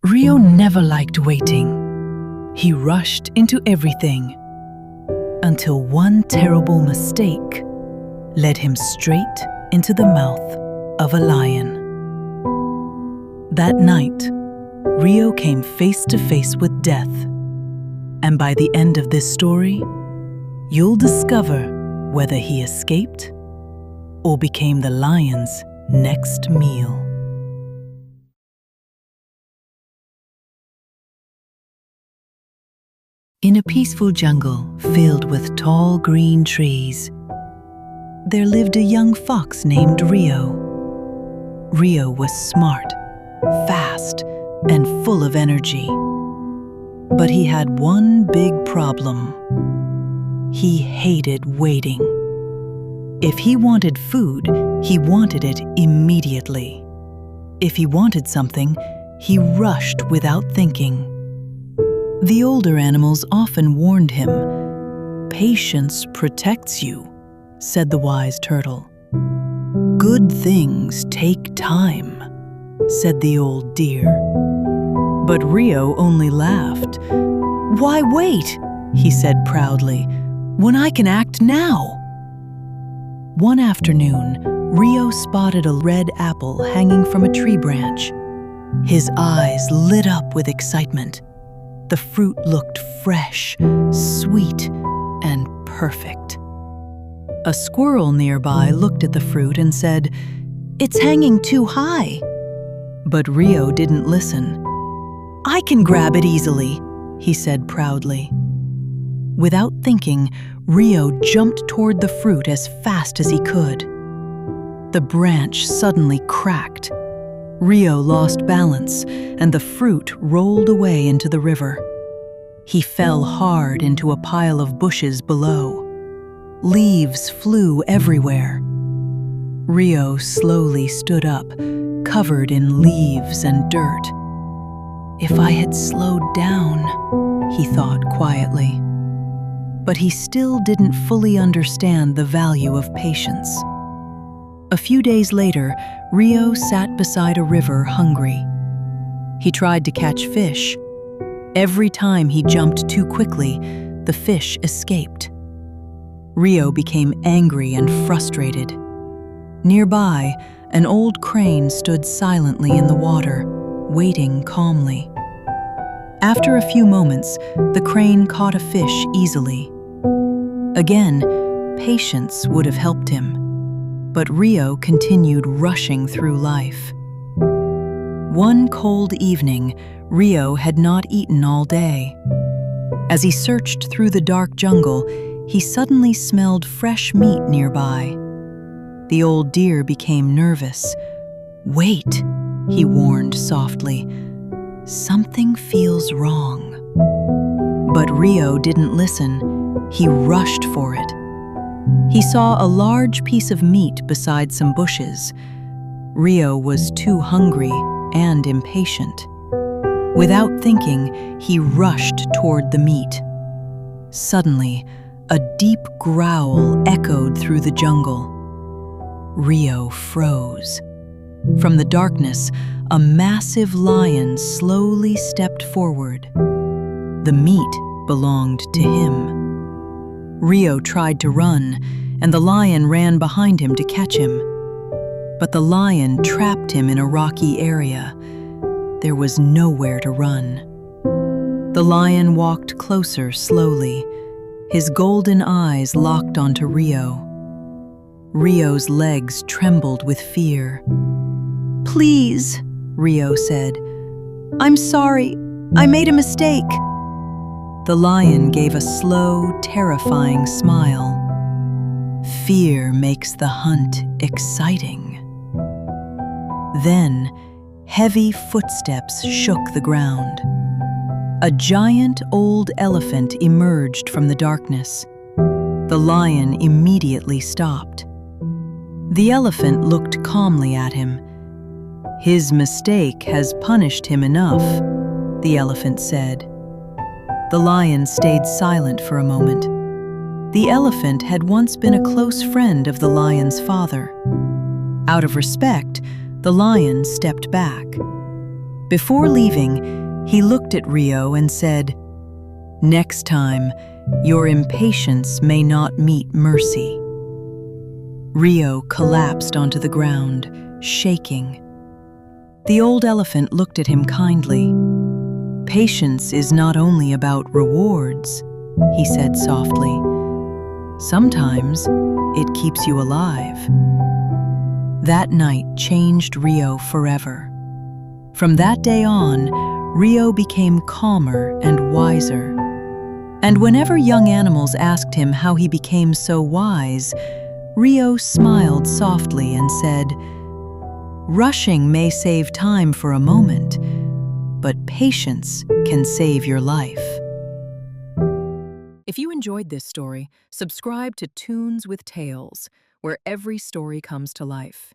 Rio never liked waiting. He rushed into everything until one terrible mistake led him straight into the mouth of a lion. That night, Rio came face to face with death. And by the end of this story, you'll discover whether he escaped or became the lion's next meal. In a peaceful jungle filled with tall green trees, there lived a young fox named Rio. Rio was smart, fast, and full of energy. But he had one big problem. He hated waiting. If he wanted food, he wanted it immediately. If he wanted something, he rushed without thinking. The older animals often warned him, "Patience protects you," said the wise turtle. "Good things take time," said the old deer. But Rio only laughed. "Why wait?" he said proudly, "when I can act now." One afternoon, Rio spotted a red apple hanging from a tree branch. His eyes lit up with excitement. The fruit looked fresh, sweet, and perfect. A squirrel nearby looked at the fruit and said, "It's hanging too high." But Rio didn't listen. "I can grab it easily," he said proudly. Without thinking, Rio jumped toward the fruit as fast as he could. The branch suddenly cracked. Rio lost balance, and the fruit rolled away into the river. He fell hard into a pile of bushes below. Leaves flew everywhere. Rio slowly stood up, covered in leaves and dirt. "If I had slowed down," he thought quietly. But he still didn't fully understand the value of patience. A few days later, Rio sat beside a river hungry. He tried to catch fish. Every time he jumped too quickly, the fish escaped. Rio became angry and frustrated. Nearby, an old crane stood silently in the water, waiting calmly. After a few moments, the crane caught a fish easily. Again, patience would have helped him. But Rio continued rushing through life. One cold evening, Rio had not eaten all day. As he searched through the dark jungle, he suddenly smelled fresh meat nearby. The old deer became nervous. "Wait," he warned softly. "Something feels wrong." But Rio didn't listen. He rushed for it. He saw a large piece of meat beside some bushes. Rio was too hungry and impatient. Without thinking, he rushed toward the meat. Suddenly, a deep growl echoed through the jungle. Rio froze. From the darkness, a massive lion slowly stepped forward. The meat belonged to him. Rio tried to run, and the lion ran behind him to catch him. But the lion trapped him in a rocky area. There was nowhere to run. The lion walked closer slowly, his golden eyes locked onto Rio. Rio's legs trembled with fear. "Please," Rio said. "I'm sorry. I made a mistake." The lion gave a slow, terrifying smile. Fear makes the hunt exciting. Then, heavy footsteps shook the ground. A giant old elephant emerged from the darkness. The lion immediately stopped. The elephant looked calmly at him. "His mistake has punished him enough," the elephant said. The lion stayed silent for a moment. The elephant had once been a close friend of the lion's father. Out of respect, the lion stepped back. Before leaving, he looked at Rio and said, "Next time, your impatience may not meet mercy." Rio collapsed onto the ground, shaking. The old elephant looked at him kindly. "Patience is not only about rewards," he said softly. "Sometimes it keeps you alive." That night changed Rio forever. From that day on, Rio became calmer and wiser. And whenever young animals asked him how he became so wise, Rio smiled softly and said, "Rushing may save time for a moment, but patience can save your life." If you enjoyed this story, subscribe to Tunes with Tales, where every story comes to life.